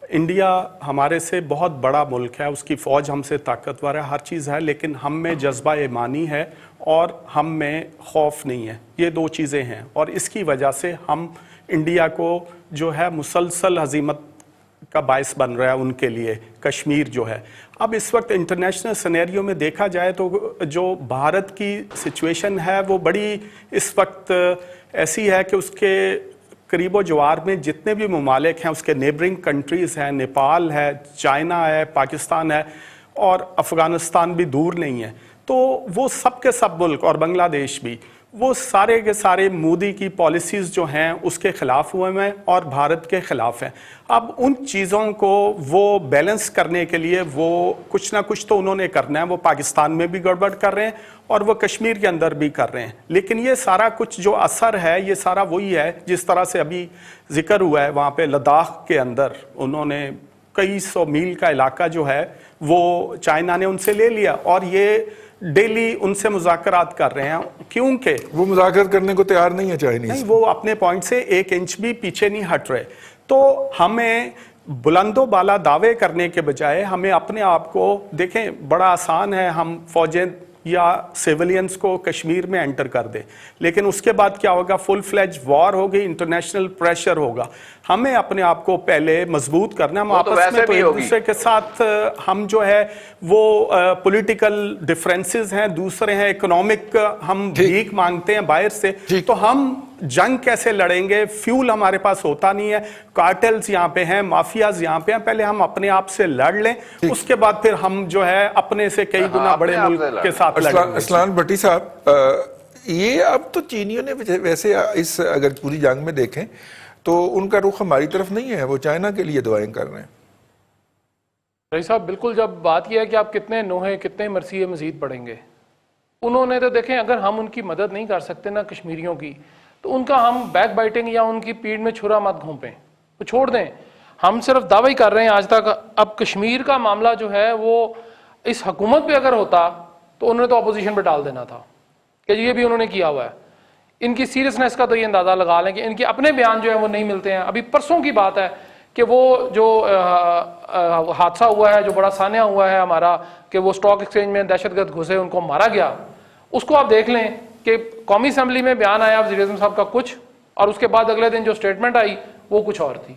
S2: انڈیا ہمارے سے بہت بڑا ملک ہے، اس کی فوج ہم سے طاقتور ہے، ہر چیز ہے، لیکن ہم میں جذبہ ایمانی ہے اور ہم میں خوف نہیں ہے. یہ 2 چیزیں ہیں، اور اس کی وجہ سے ہم انڈیا کو جو ہے مسلسل ہزیمت کا باعث بن رہا ہے ان کے لیے کشمیر جو ہے. اب اس وقت انٹرنیشنل سینیریو میں دیکھا جائے تو جو بھارت کی سچویشن ہے وہ بڑی اس وقت ایسی ہے کہ اس کے قریب و جوار میں جتنے بھی ممالک ہیں، اس کے نیبرنگ کنٹریز ہیں، نیپال ہے، چائنا ہے، پاکستان ہے، اور افغانستان بھی دور نہیں ہے. تو وہ سب کے سب ملک، اور بنگلہ دیش بھی، وہ سارے کے سارے مودی کی پالیسیز جو ہیں اس کے خلاف ہوئے ہیں اور بھارت کے خلاف ہیں. اب ان چیزوں کو وہ بیلنس کرنے کے لیے وہ کچھ نہ کچھ تو انہوں نے کرنا ہے. وہ پاکستان میں بھی گڑبڑ کر رہے ہیں اور وہ کشمیر کے اندر بھی کر رہے ہیں، لیکن یہ سارا کچھ جو اثر ہے یہ سارا وہی ہے جس طرح سے ابھی ذکر ہوا ہے. وہاں پہ لداخ کے اندر انہوں نے کئی 100 میل کا علاقہ جو ہے وہ چائنا نے ان سے لے لیا، اور یہ ڈیلی ان سے مذاکرات کر رہے ہیں، کیونکہ
S1: وہ مذاکرات کرنے کو تیار نہیں ہے چائنیز.
S2: نہیں، وہ اپنے پوائنٹ سے 1 انچ بھی پیچھے نہیں ہٹ رہے. تو ہمیں بلند و بالا دعوے کرنے کے بجائے ہمیں اپنے آپ کو دیکھیں، بڑا آسان ہے ہم فوجیں یا سیولینز کو کشمیر میں انٹر کر دیں، لیکن اس کے بعد کیا ہوگا؟ فل فلیج وار ہوگی، انٹرنیشنل پریشر ہوگا. ہمیں اپنے آپ کو پہلے مضبوط کرنا ہے. ہم آپس میں تو ایک دوسرے کے ساتھ ہم جو ہے وہ پولیٹیکل ڈفرینسز ہیں، دوسرے ہیں اکنامک، ہم بھیک مانگتے ہیں باہر سے، تو ہم جنگ کیسے لڑیں گے؟ فیول ہمارے پاس ہوتا نہیں ہے، کارٹلز یہاں پہ ہیں، مافیاز یہاں پہ ہیں. پہلے ہم اپنے آپ سے لڑ لیں، اس کے بعد پھر ہم جو ہے اپنے سے کئی گنا بڑے ملک کے ساتھ لڑیں گے.
S1: اسلان بھٹی صاحب، یہ اب تو چینیوں نے ویسے اس اگر پوری جنگ میں دیکھیں تو ان کا رخ ہماری طرف نہیں ہے، وہ چائنا کے لیے دعائیں کر رہے ہیں.
S4: رئیس صاحب بالکل، جب بات یہ ہے کہ آپ کتنے نوحے کتنے مرثیے مزید پڑھیں گے، انہوں نے تو دیکھیں اگر ہم ان کی مدد نہیں کر سکتے نا کشمیریوں کی، تو ان کا ہم بیک بائٹنگ یا ان کی پیڑ میں چھرا مت گھونپیں، وہ چھوڑ دیں. ہم صرف دعوی کر رہے ہیں آج تک. اب کشمیر کا معاملہ جو ہے وہ اس حکومت پہ اگر ہوتا تو انہوں نے تو اپوزیشن پہ ڈال دینا تھا کہ یہ بھی انہوں نے کیا ہوا ہے. ان کی سیریسنیس کا تو یہ اندازہ لگا لیں کہ ان کے اپنے بیان جو ہے وہ نہیں ملتے ہیں. ابھی پرسوں کی بات ہے کہ وہ جو حادثہ ہوا ہے, جو بڑا سانحہ ہوا ہے ہمارا, کہ وہ اسٹاک ایکسچینج میں دہشت گرد گھسے, ان کو مارا گیا, اس کو آپ دیکھ لیں کہ قومی اسمبلی میں بیان آیا وزیر اعظم صاحب کا کچھ, اور اس کے بعد اگلے دن جو اسٹیٹمنٹ آئی وہ کچھ اور تھی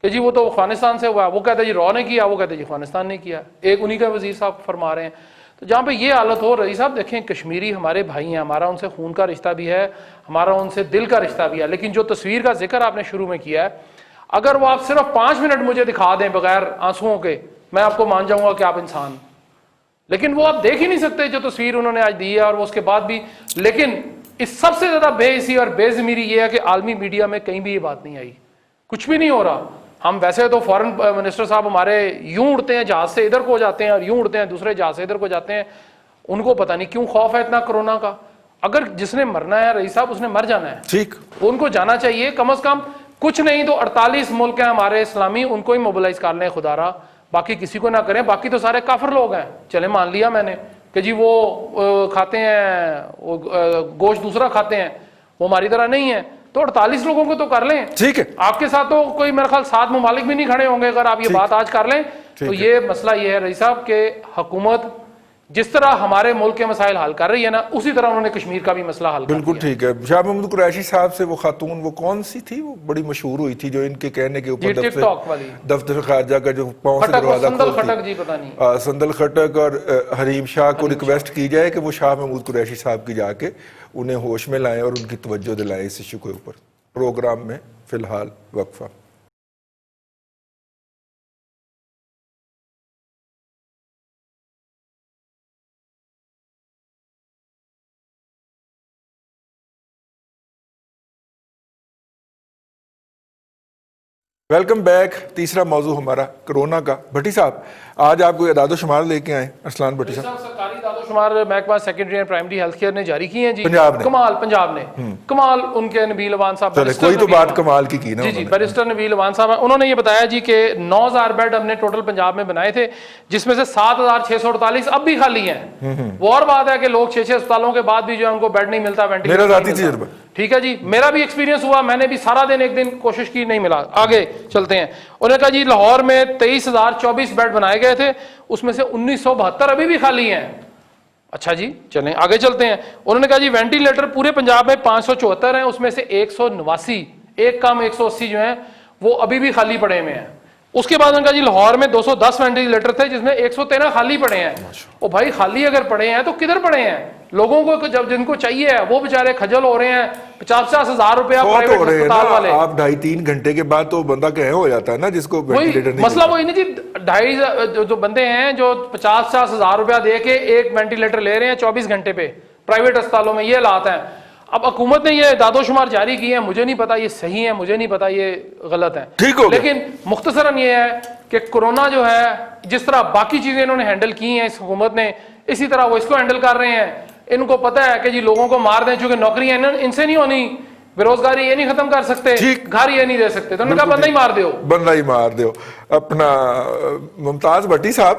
S4: کہ جی وہ تو افغانستان سے ہوا. وہ کہتے جی رو نے کیا, وہ کہتے جی افغانستان نے کیا. ایک انہی کا وزیر صاحب فرما رہے ہیں. تو جہاں پہ یہ حالت ہو رہی صاحب, دیکھیں کشمیری ہمارے بھائی ہیں, ہمارا ان سے خون کا رشتہ بھی ہے, ہمارا ان سے دل کا رشتہ بھی ہے, لیکن جو تصویر کا ذکر آپ نے شروع میں کیا ہے, اگر وہ آپ صرف 5 منٹ مجھے دکھا دیں بغیر آنسوؤں کے, میں آپ کو مان جاؤں گا کہ آپ انسان, لیکن وہ آپ دیکھ ہی نہیں سکتے جو تصویر انہوں نے آج دی ہے, اور وہ اس کے بعد بھی. لیکن اس سب سے زیادہ بے حسی اور بے ضمیری یہ ہے کہ عالمی میڈیا میں کہیں بھی یہ بات نہیں آئی, کچھ بھی نہیں ہو رہا. ہم ویسے تو فارن منسٹر صاحب ہمارے یوں اڑتے ہیں جہاز سے ادھر کو جاتے ہیں, اور یوں اڑتے ہیں دوسرے جہاز سے ادھر کو جاتے ہیں. ان کو پتہ نہیں کیوں خوف ہے اتنا کرونا کا. اگر جس نے مرنا ہے رئیس صاحب, اس نے مر جانا ہے,
S1: ٹھیک,
S4: ان کو جانا چاہیے. کم از کم کچھ نہیں تو 48 ملک ہیں ہمارے اسلامی, ان کو ہی موبلائز کر لیں خدا را, باقی کسی کو نہ کریں. باقی تو سارے کافر لوگ ہیں. چلے مان لیا میں نے کہ جی وہ کھاتے ہیں گوشت دوسرا کھاتے ہیں, وہ ہماری طرح نہیں ہے, تو 48 لوگوں کو تو کر لیں.
S1: ٹھیک ہے,
S4: آپ کے ساتھ تو کوئی میرے خیال 7 ممالک بھی نہیں کھڑے ہوں گے اگر آپ یہ بات آج کر لیں. تو یہ مسئلہ یہ ہے رئیس صاحب کہ حکومت جس طرح ہمارے ملک کے مسائل حل کر رہی ہے نا, اسی طرح انہوں نے کشمیر کا بھی مسئلہ حل کر دیا.
S1: بالکل ٹھیک ہے. شاہ محمود قریشی صاحب سے وہ خاتون, وہ کون سی تھی, وہ بڑی مشہور ہوئی تھی جو ان کے کہنے کے اوپر
S4: ٹک ٹاک والی
S1: دفتر خارجہ کا جو پاؤں سے دروازہ
S4: سندل خٹک, جی پتہ نہیں,
S1: سندل خٹک اور حریم شاہ کو ریکویسٹ کی جائے کہ وہ شاہ محمود قریشی صاحب کی جا کے انہیں ہوش میں لائیں اور ان کی توجہ دلائیں اس ایشو کے اوپر. پروگرام میں فی الحال وقفہ. Welcome back. تیسرا موضوع ہمارا کرونا کا. بھٹی صاحب آج آپ کوئی اعداد و شمار لے کے آئے. ارسلان بھٹی صاحب,
S4: سرکاری اعداد و شمار محکمہ secondary and primary health care نے جاری کی ہیں جی.
S1: پنجاب نے,
S4: کمال پنجاب نے, کمال ان کے نبیل اوان صاحب,
S1: کوئی تو بات کمال کی نا.
S4: جی جی بیرسٹر نبیل اوان صاحب ہیں, انہوں نے یہ بتایا جی کہ 9000 بیڈ ہم نے ٹوٹل پنجاب میں بنائے تھے, جس میں سے 7648 اب بھی خالی ہیں. وہ اور بات ہے کہ لوگ 6 اسپتالوں کے بعد بھی جو ہے ان کو بیڈ نہیں ملتا,
S1: میرا ذاتی تجربہ.
S4: ٹھیک ہے جی, میرا بھی ایکسپیرینس ہوا, میں نے بھی سارا دن ایک دن کوشش کی, نہیں ملا. آگے چلتے ہیں. انہوں نے کہا جی لاہور میں 23024 بیڈ بنائے گئے تھے, اس میں سے 1972 ابھی بھی خالی ہیں. اچھا جی چلیں آگے چلتے ہیں. انہوں نے کہا جی وینٹیلیٹر پورے پنجاب میں 574 ہیں, اس میں سے 189, ایک کام 180 جو ہیں وہ ابھی بھی خالی پڑے ہوئے ہیں. اس کے بعد ان کا جی لاہور میں 210 وینٹیلیٹر تھے, جس میں 113 خالی پڑے ہیں. او بھائی خالی اگر پڑے ہیں تو کدھر پڑے ہیں؟ لوگوں کو جب جن کو چاہیے ہے وہ بیچارے کھجل ہو رہے ہیں. 50-50 ہزار روپیہ پرائیویٹ ہسپتال والے.
S1: آپ 2.5-3 گھنٹے کے بعد تو بندہ کہیں ہو جاتا ہے نا, جس کو وینٹیلیٹر نہیں.
S4: مسئلہ وہی نہیں جی, 2.5 جو بندے ہیں جو 50-50 ہزار روپیہ دے کے ایک وینٹیلیٹر لے رہے ہیں 24 گھنٹے پہ پرائیویٹ ہسپتالوں میں, یہ حالات ہیں. اب حکومت نے یہ اعداد و شمار جاری کیے ہیں, مجھے نہیں پتا یہ صحیح ہے, مجھے نہیں پتا یہ غلط ہے, لیکن مختصراً یہ ہے کہ کورونا جو ہے جس طرح باقی چیزیں انہوں نے ہینڈل کی ہیں اس حکومت نے, اسی طرح وہ اس کو ہینڈل کر رہے ہیں. ان کو پتہ ہے کہ جی لوگوں کو مار دیں, چونکہ نوکریاں ان سے نہیں ہونی, بے روزگاری یہ نہیں ختم کر سکتے, گھر یہ نہیں دے سکتے, تو انہوں نے کہا بندہ ہی مار دیو,
S1: بندہ ہی مار دیو. اپنا ممتاز بھٹی صاحب,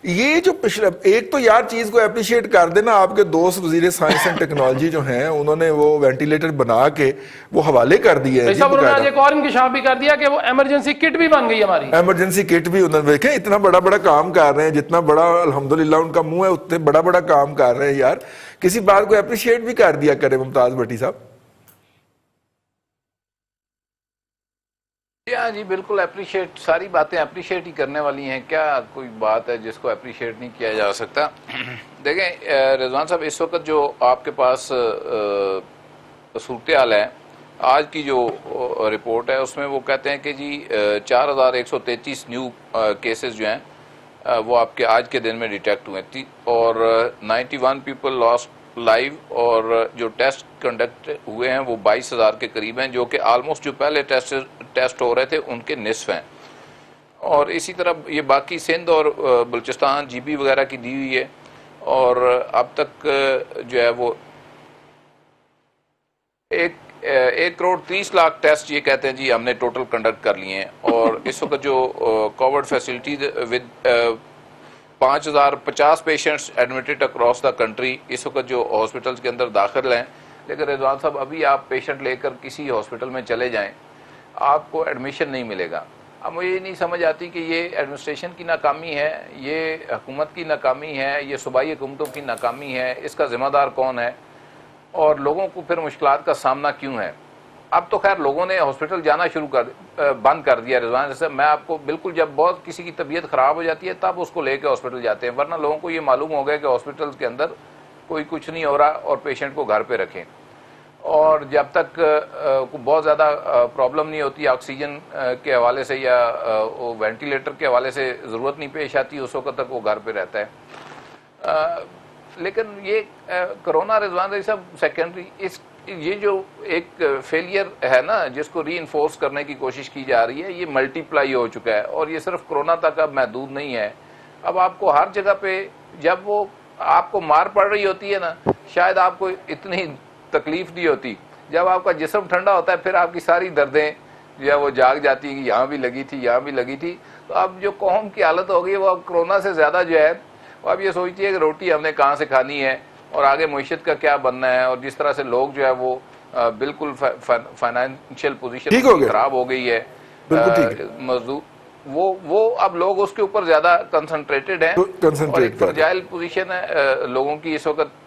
S1: یہ جو پچھلا ایک تو یار چیز کو اپریشیٹ کر دینا, آپ کے دوست وزیر سائنس اینڈ ٹیکنالوجی جو ہیں انہوں نے وہ وینٹیلیٹر بنا کے وہ حوالے کر دیے ہیں.
S4: انہوں نے آج ایک اور انکشاف بھی کر دیا کہ وہ ایمرجنسی کٹ بھی بن گئی ہماری.
S1: ایمرجنسی کٹ بھی انہوں نے دیکھیں, اتنا بڑا کام کر رہے ہیں, جتنا بڑا الحمدللہ ان کا منہ ہے اتنے بڑا کام کر رہے ہیں. یار کسی بات کو اپریشیٹ بھی کر دیا کرے ممتاز بھٹی صاحب.
S5: ہاں جی بالکل اپریشیٹ, ساری باتیں اپریشیٹ ہی کرنے والی ہیں, کیا کوئی بات ہے جس کو اپریشیٹ نہیں کیا جا سکتا. دیکھیں رضوان صاحب, اس وقت جو آپ کے پاس صورتحال ہے, آج کی جو رپورٹ ہے اس میں وہ کہتے ہیں کہ جی 4133 نیو کیسز جو ہیں وہ آپ کے آج کے دن میں ڈیٹیکٹ ہوئے تھی, اور 91 پیپل لاسٹ لائیو, اور جو ٹیسٹ کنڈکٹ ہوئے ہیں وہ 22,000 کے قریب ہیں, جو کہ آلموسٹ جو پہلے ٹیسٹ ہو رہے تھے ان کے نصف ہیں. اور اسی طرح یہ باقی سندھ اور بلوچستان جی بی وغیرہ کی دی ہوئی ہے, اور اب تک جو ہے وہ 1,30,00,000 ٹیسٹ یہ کہتے ہیں جی ہم نے ٹوٹل کنڈکٹ کر لیے ہیں. اور اس وقت جو Covid facilities with 5050 patients admitted across the country اس وقت جو ہاسپٹلس کے اندر داخل ہیں. لیکن رضوان صاحب ابھی آپ پیشنٹ لے کر کسی ہاسپٹل میں چلے جائیں آپ کو ایڈمیشن نہیں ملے گا. اب مجھے یہ نہیں سمجھ آتی کہ یہ ایڈمنسٹریشن کی ناکامی ہے, یہ حکومت کی ناکامی ہے, یہ صوبائی حکومتوں کی ناکامی ہے, اس کا ذمہ دار کون ہے اور لوگوں کو پھر مشکلات کا سامنا کیوں ہے. اب تو خیر لوگوں نے ہاسپٹل جانا بند کر دیا رضوان. جیسے میں آپ کو بالکل جب بہت کسی کی طبیعت خراب ہو جاتی ہے تب اس کو لے کے ہاسپٹل جاتے ہیں, ورنہ لوگوں کو یہ معلوم ہو گیا کہ ہاسپٹلس کے اندر کوئی کچھ نہیں ہو رہا اور پیشنٹ کو گھر پہ رکھیں. اور جب تک بہت زیادہ پرابلم نہیں ہوتی آکسیجن کے حوالے سے یا وینٹیلیٹر کے حوالے سے ضرورت نہیں پیش آتی اس وقت تک وہ گھر پہ رہتا ہے. لیکن یہ کرونا رضوان رضی صاحب سیکنڈری یہ جو ایک فیلئر ہے نا جس کو ری انفورس کرنے کی کوشش کی جا رہی ہے یہ ملٹی پلائی ہو چکا ہے اور یہ صرف کرونا تک اب محدود نہیں ہے. اب آپ کو ہر جگہ پہ جب وہ آپ کو مار پڑ رہی ہوتی ہے نا شاید آپ کو اتنی تکلیف نہیں ہوتی, جب آپ کا جسم ٹھنڈا ہوتا ہے پھر آپ کی ساری دردیں جو ہے وہ جاگ جاتی ہیں کہ یہاں بھی لگی تھی یہاں بھی لگی تھی. تو اب جو قوم کی حالت ہو گئی وہ اب کرونا سے زیادہ جو ہے وہ اب یہ سوچتی ہے کہ روٹی ہم نے کہاں سے کھانی ہے اور آگے معیشت کا کیا بننا ہے. اور جس طرح سے لوگ جو ہے وہ بالکل فائنینشیل پوزیشن خراب ہو گئی ہے مزدور وہ اب لوگ اس کے اوپر زیادہ کنسنٹریٹڈ ہیں اور ایک فرجائل پوزیشن ہے لوگوں کی اس وقت.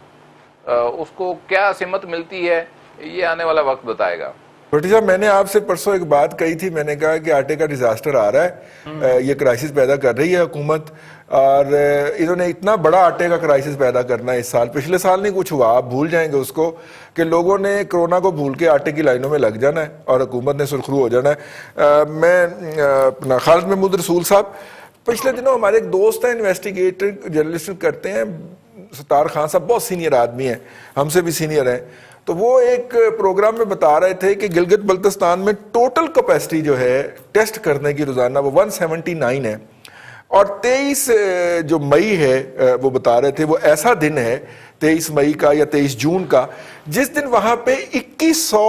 S5: اس کو کیا سمت ملتی ہے یہ آنے والا وقت بتائے گا.
S1: بھٹی صاحب میں نے آپ سے پرسوں ایک بات کہی تھی, میں نے کہا کہ آٹے کا ڈیزاسٹر آ رہا ہے, یہ کرائسس پیدا کر رہی ہے حکومت اور انہوں نے اتنا بڑا آٹے کا کرائسس پیدا کرنا ہے اس سال. پچھلے سال نہیں کچھ ہوا, آپ بھول جائیں گے اس کو کہ لوگوں نے کرونا کو بھول کے آٹے کی لائنوں میں لگ جانا ہے اور حکومت نے سرخرو ہو جانا ہے. میں اپنا خالد محمود رسول صاحب, پچھلے دنوں ہمارے ایک دوست ہیں انویسٹیگیٹر جرنلسٹ کرتے ہیں, ستار خان صاحب بہت سینئر آدمی ہیں, ہم سے بھی سینئر ہیں, تو وہ ایک پروگرام میں بتا رہے تھے کہ گلگت بلتستان میں ٹوٹل کیپیسٹی جو ہے ٹیسٹ کرنے کی روزانہ وہ 179 ہے اور 23 جو مئی ہے وہ بتا رہے تھے وہ ایسا دن ہے 23 مئی کا یا 23 جون کا جس دن وہاں پہ 2100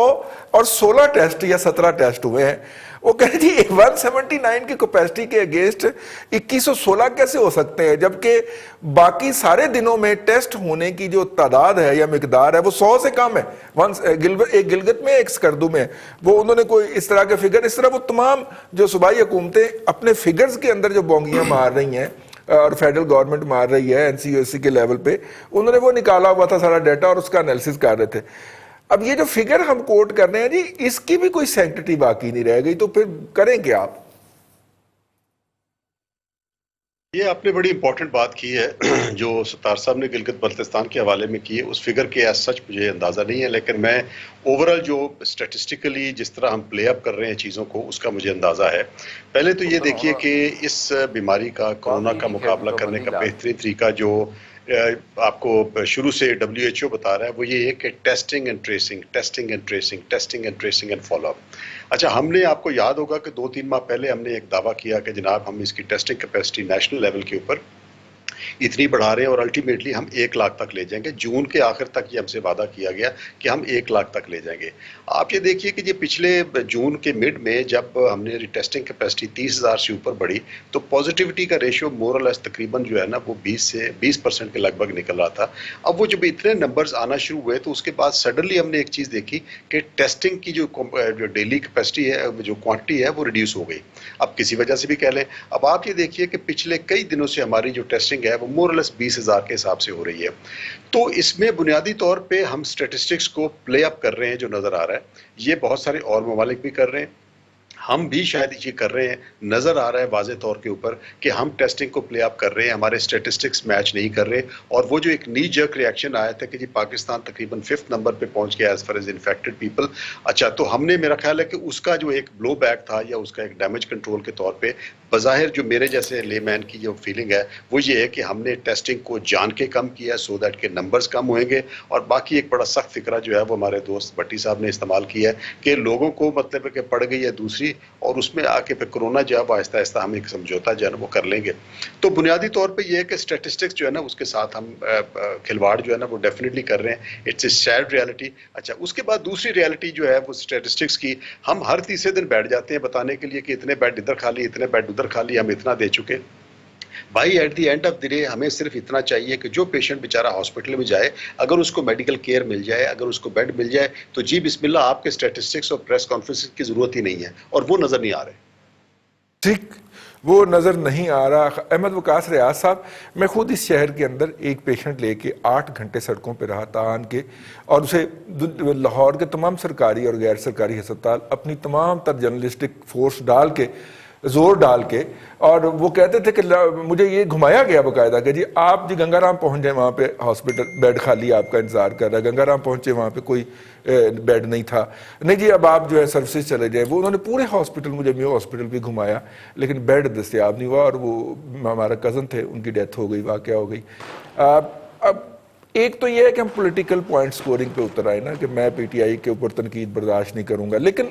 S1: اور 16 ٹیسٹ یا 17 ٹیسٹ ہوئے ہیں. وہ کہہ رہے جی 179 کی کیپیسٹی کے اگینسٹ 2116 کیسے ہو سکتے ہیں جبکہ باقی سارے دنوں میں ٹیسٹ ہونے کی جو تعداد ہے یا مقدار ہے وہ 100 سے کم ہے. ایک گلگت میں ایک سکردو میں وہ انہوں نے کوئی اس طرح کے فگر, اس طرح وہ تمام جو صوبائی حکومتیں اپنے فگرز کے اندر جو بونگیاں مار رہی ہیں اور فیڈرل گورنمنٹ مار رہی ہے NCUSC کے لیول پہ, انہوں نے وہ نکالا ہوا تھا سارا ڈیٹا اور اس کا انالیسس کر رہے تھے. اب یہ جو فگر ہم کوٹ کر رہے ہیں جی اس کی بھی کوئی سینکٹیٹی باقی نہیں رہ گئی, تو پھر کریں کیا آپ؟
S3: یہ آپ نے بڑی امپورٹنٹ بات کی ہے جو ستار صاحب نے گلگت بلتستان کے حوالے میں کی ہے. اس فگر کے ایز سچ مجھے اندازہ نہیں ہے, لیکن میں اوورال جو اسٹیٹسٹیکلی جس طرح ہم پلے اپ کر رہے ہیں چیزوں کو اس کا مجھے اندازہ ہے. پہلے تو یہ دیکھیے کہ اس بیماری کا کرونا کا مقابلہ کرنے کا بہترین طریقہ جو آپ کو شروع سے WHO بتا رہا ہے وہ یہ ہے کہ testing and tracing, testing and tracing, testing and tracing and follow up. اچھا, ہم نے آپ کو یاد ہوگا کہ 2-3 ماہ پہلے ہم نے ایک دعویٰ کیا کہ جناب ہم اس کی ٹیسٹنگ کیپیسٹی نیشنل لیول کے اوپر اتنی بڑھا رہے ہیں اور الٹیمیٹلی ہم 1 لاکھ تک لے جائیں گے. جون کے آخر تک یہ ہم سے وعدہ کیا گیا کہ ہم 1 لاکھ تک لے جائیں گے. آپ یہ دیکھیے کہ یہ پچھلے جون کے مڈ میں جب ہم نے ٹیسٹنگ کیپیسٹی 30,000 سے اوپر بڑھی تو پازیٹیوٹی کا ریشیو مور اور لیس تقریباً جو ہے نا وہ 20% کے لگ بھگ نکل رہا تھا. اب وہ جب اتنے نمبرز آنا شروع ہوئے تو اس کے بعد سڈنلی ہم نے ایک چیز دیکھی کہ ٹیسٹنگ کی جو ڈیلی کیپیسٹی ہے, جو کوانٹٹی ہے وہ ریڈیوس ہو گئی. اب کسی وجہ سے بھی کہہ لیں, اب آپ یہ دیکھیے کہ پچھلے کئی دنوں سے ہماری جو ٹیسٹنگ ہے وہ مور لیس 20,000 کے حساب سے ہو رہی ہے. تو اس میں بنیادی طور پہ ہم سٹیٹسٹکس کو پلے اپ کر رہے ہیں جو نظر آ رہا ہے. یہ بہت سارے اور ممالک بھی کر رہے ہیں, ہم بھی شاید یہ چیز کر رہے ہیں. نظر آ رہا ہے واضح طور کے اوپر کہ ہم ٹیسٹنگ کو پلے اپ کر رہے ہیں, ہمارے سٹیٹسٹکس میچ نہیں کر رہے. اور وہ جو ایک نی جرک ریئیکشن آیا تھا کہ جی پاکستان تقریباً 5th نمبر پہ پہنچ گیا as far as infected people. اچھا, تو ہم نے, میرا خیال ہے کہ اس کا جو ایک بلو بیک تھا یا اس کا ایک ڈیمیج کنٹرول کے طور پہ بظاہر جو میرے جیسے لے مین کی جو فیلنگ ہے وہ یہ ہے کہ ہم نے ٹیسٹنگ کو جان کے کم کیا سو دیٹ کے نمبرز کم ہوئیں گے. اور باقی ایک بڑا سخت فکرہ جو ہے وہ ہمارے دوست بھٹی صاحب نے استعمال کیا ہے کہ لوگوں کو مطلب ہے کہ پڑ گئی ہے دوسری اور اس میں آ کے پھر کرونا جو ہے وہ آہستہ آہستہ ہم ایک سمجھوتا جو ہے نا وہ کر لیں گے. تو بنیادی طور پہ یہ ہے کہ اسٹیٹسٹکس جو ہے نا اس کے ساتھ ہم کھلواڑ جو ہے نا وہ ڈیفینیٹلی کر رہے ہیں. It's a sad reality. اچھا, اس کے بعد دوسری ریالٹی جو ہے وہ اسٹیٹسٹکس کی, ہم ہر تیسرے دن بیٹھ جاتے ہیں بتانے کے لیے کہ اتنے بیڈ ادھر خالی, اتنے بیڈ ادھر خالی, ہم اتنا دے چکے. بھائی at the end of the day ہمیں صرف اتنا چاہیے کہ جو پیشنٹ بیچارہ ہاسپٹل میں جائے اگر اس کو میڈیکل کیئر مل جائے, اگر اس کو بیڈ مل جائے تو جی بسم اللہ, آپ کے اسٹیٹسٹکس اور پریس کانفرنس کی ضرورت ہی نہیں ہے, اور وہ نظر نہیں آ رہے.
S1: ٹھیک, وہ نظر نہیں آ رہا. احمد وقاص ریاض صاحب, میں خود اس شہر کے اندر ایک پیشنٹ لے کے 8 گھنٹے سڑکوں پہ رہا تھا آن کے, اور اسے لاہور کے تمام سرکاری اور غیر سرکاری ہسپتال اپنی تمام تر جرنلسٹک فورس ڈال کے, زور ڈال کے, اور وہ کہتے تھے کہ مجھے یہ گھمایا گیا باقاعدہ کہ جی آپ جی گنگا رام پہنچ جائیں, وہاں پہ ہاسپٹل بیڈ خالی آپ کا انتظار کر رہا ہے, گنگا رام پہنچے وہاں پہ کوئی بیڈ نہیں تھا, نہیں جی اب آپ جو ہے سروسز چلے جائیں. وہ انہوں نے پورے ہاسپٹل, مجھے میو ہاسپٹل بھی گھمایا لیکن بیڈ دستیاب نہیں ہوا, اور وہ ہمارا کزن تھے, ان کی ڈیتھ ہو گئی, واقعہ ہو گئی. اب ایک تو یہ ہے کہ ہم پولیٹیکل پوائنٹ سکورنگ پہ اتر آئے نا کہ میں پی ٹی آئی کے اوپر تنقید برداشت نہیں کروں گا, لیکن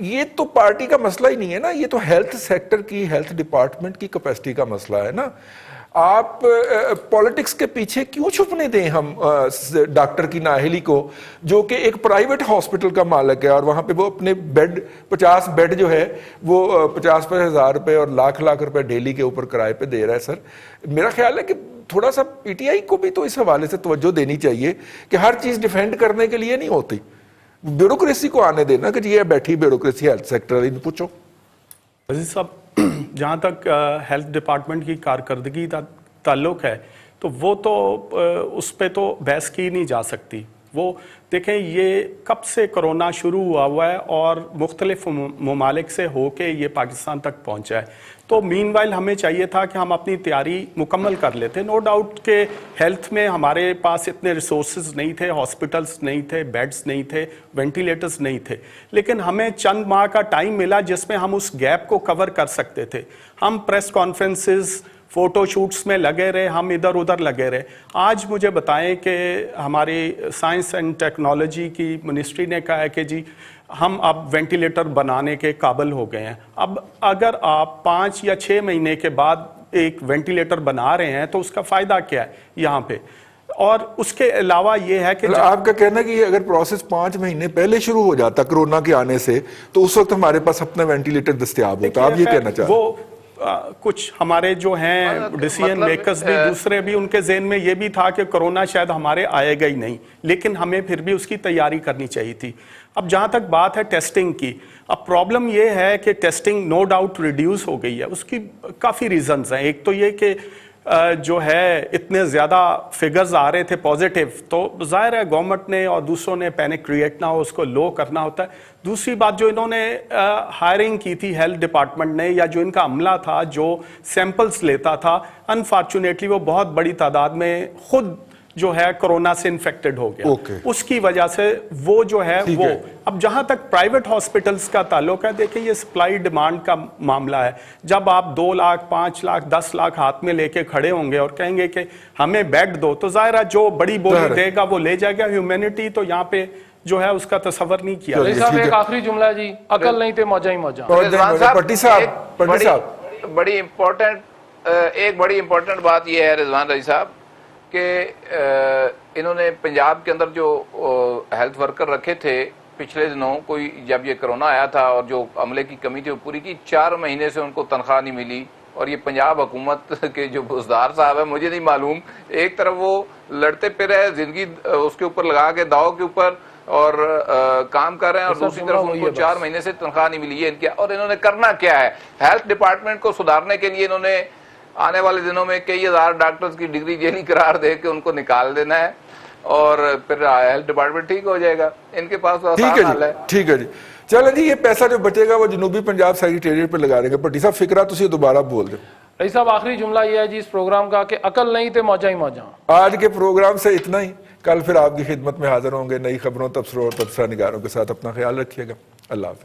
S1: یہ تو پارٹی کا مسئلہ ہی نہیں ہے نا, یہ تو ہیلتھ سیکٹر کی, ہیلتھ ڈپارٹمنٹ کی کیپیسٹی کا مسئلہ ہے نا. آپ پولیٹکس کے پیچھے کیوں چھپنے دیں ہم ڈاکٹر کی نااہلی کو, جو کہ ایک پرائیویٹ ہاسپٹل کا مالک ہے, اور وہاں پہ وہ اپنے بیڈ 50 بیڈ جو ہے وہ 50,000 روپے اور لاکھ روپے ڈیلی کے اوپر کرائے پہ دے رہا ہے. سر میرا خیال ہے کہ تھوڑا سا پی ٹی آئی کو بھی تو اس حوالے سے توجہ دینی چاہیے کہ ہر چیز ڈیفینڈ کرنے کے لیے نہیں ہوتی, بیوروکریسی کو آنے دینا کہ جی یہ بیٹھی بیوروکریسی ہیلتھ سیکٹر, ان پوچھو.
S2: عزیز صاحب, جہاں تک ہیلتھ ڈپارٹمنٹ کی کارکردگی کا تعلق ہے تو وہ تو اس پہ تو بحث کی نہیں جا سکتی. وہ دیکھیں یہ کب سے کرونا شروع ہوا ہے اور مختلف ممالک سے ہو کے یہ پاکستان تک پہنچا ہے, تو مین وائل ہمیں چاہیے تھا کہ ہم اپنی تیاری مکمل کر لیتے. نو ڈاؤٹ کہ ہیلتھ میں ہمارے پاس اتنے ریسورسز نہیں تھے, ہاسپٹلس نہیں تھے, بیڈز نہیں تھے, وینٹیلیٹرز نہیں تھے, لیکن ہمیں چند ماہ کا ٹائم ملا جس میں ہم اس گیپ کو کور کر سکتے تھے. ہم پریس کانفرنسز, فوٹو شوٹس میں لگے رہے, ہم ادھر ادھر لگے رہے. آج مجھے بتائیں کہ ہماری سائنس اینڈ ٹیکنالوجی کی منسٹری نے کہا ہے کہ جی ہم اب وینٹیلیٹر بنانے کے قابل ہو گئے ہیں. اب اگر آپ 5 یا 6 مہینے کے بعد ایک وینٹیلیٹر بنا رہے ہیں تو اس کا فائدہ کیا ہے یہاں پہ؟ اور اس کے علاوہ یہ ہے کہ
S1: آپ کا کہنا ہے کہ اگر پروسیس 5 مہینے پہلے شروع ہو جاتا کرونا کے آنے سے تو اس وقت ہمارے پاس اپنا وینٹیلیٹر دستیاب ہوتا, آپ یہ کہنا چاہتے ہیں؟
S2: وہ کچھ ہمارے جو ہیں ڈیسیژن میکرز بھی دوسرے بھی, ان کے ذہن میں یہ بھی تھا کہ کرونا شاید ہمارے آئے گا ہی نہیں, لیکن ہمیں پھر بھی اس کی تیاری کرنی چاہیے تھی. اب جہاں تک بات ہے ٹیسٹنگ کی, اب پرابلم یہ ہے کہ ٹیسٹنگ نو ڈاؤٹ ریڈیوس ہو گئی ہے. اس کی کافی ریزنز ہیں. ایک تو یہ کہ جو ہے اتنے زیادہ فگرز آ رہے تھے پازیٹیو, تو ظاہر ہے گورنمنٹ نے اور دوسروں نے پینک کریٹ نہ ہو, اس کو لو کرنا ہوتا ہے. دوسری بات, جو انہوں نے ہائرنگ کی تھی ہیلتھ ڈپارٹمنٹ نے, یا جو ان کا عملہ تھا جو سیمپلز لیتا تھا, انفارچونیٹلی وہ بہت بڑی تعداد میں خود جو ہے کرونا سے انفیکٹڈ ہو گیا. اس کی وجہ سے وہ جو ہے وہ, اب جہاں تک پرائیویٹ ہاسپٹلز کا تعلق ہے, دیکھیں یہ سپلائی ڈیمانڈ کا معاملہ ہے. جب آپ 2 لاکھ 5 لاکھ 10 لاکھ ہاتھ میں لے کے کھڑے ہوں گے اور کہیں گے کہ ہمیں بیڈ دو, تو ظاہر ہے جو بڑی بولی دے گا وہ لے جائے گا. ہیومینٹی تو یہاں پہ جو ہے اس کا تصور نہیں کیا.
S4: صاحب ایک آخری جملہ ہے جی, عقل نہیں تھے موجہ ہی موجہ.
S5: ایک بڑی امپورٹنٹ بات یہ ہے رضوان رضی صاحب کہ انہوں نے پنجاب کے اندر جو ہیلتھ ورکر رکھے تھے پچھلے دنوں, کوئی جب یہ کرونا آیا تھا اور جو عملے کی کمی تھی وہ پوری کی, 4 مہینے سے ان کو تنخواہ نہیں ملی. اور یہ پنجاب حکومت کے جو بزدار صاحب ہے, مجھے نہیں معلوم, ایک طرف وہ لڑتے پھر رہے زندگی اس کے اوپر لگا کے داؤ کے اوپر اور کام کر رہے ہیں, اور دوسری طرف ان کو 4 مہینے سے تنخواہ نہیں ملی ہے ان کی. اور انہوں نے کرنا کیا ہے, ہیلتھ ڈپارٹمنٹ کو سدھارنے کے لیے انہوں نے آنے والے دنوں میں کئی ہزار ڈاکٹرز کی ڈگری جیلی قرار دے کے ان کو نکال دینا ہے, اور پھر ہیلتھ ڈپارٹمنٹ ٹھیک ہو جائے گا. ان کے پاس آسان حل ہے.
S1: ٹھیک ہے جی, چلیں جی, یہ پیسہ جو بچے گا وہ جنوبی پنجاب سیکریٹریٹ پہ لگا دیں گے. بھٹی صاحب فکرہ تسی دوبارہ بول دیں.
S4: رئیس صاحب آخری جملہ یہ ہے جی اس پروگرام کا کہ عقل نہیں تھے موجہ ہی موجہ.
S1: آج کے پروگرام سے اتنا ہی. کل پھر آپ کی خدمت میں حاضر ہوں گے نئی خبروں, تبصروں اور تبصرہ نگاروں کے ساتھ. اپنا خیال رکھیے گا. اللہ حافظ.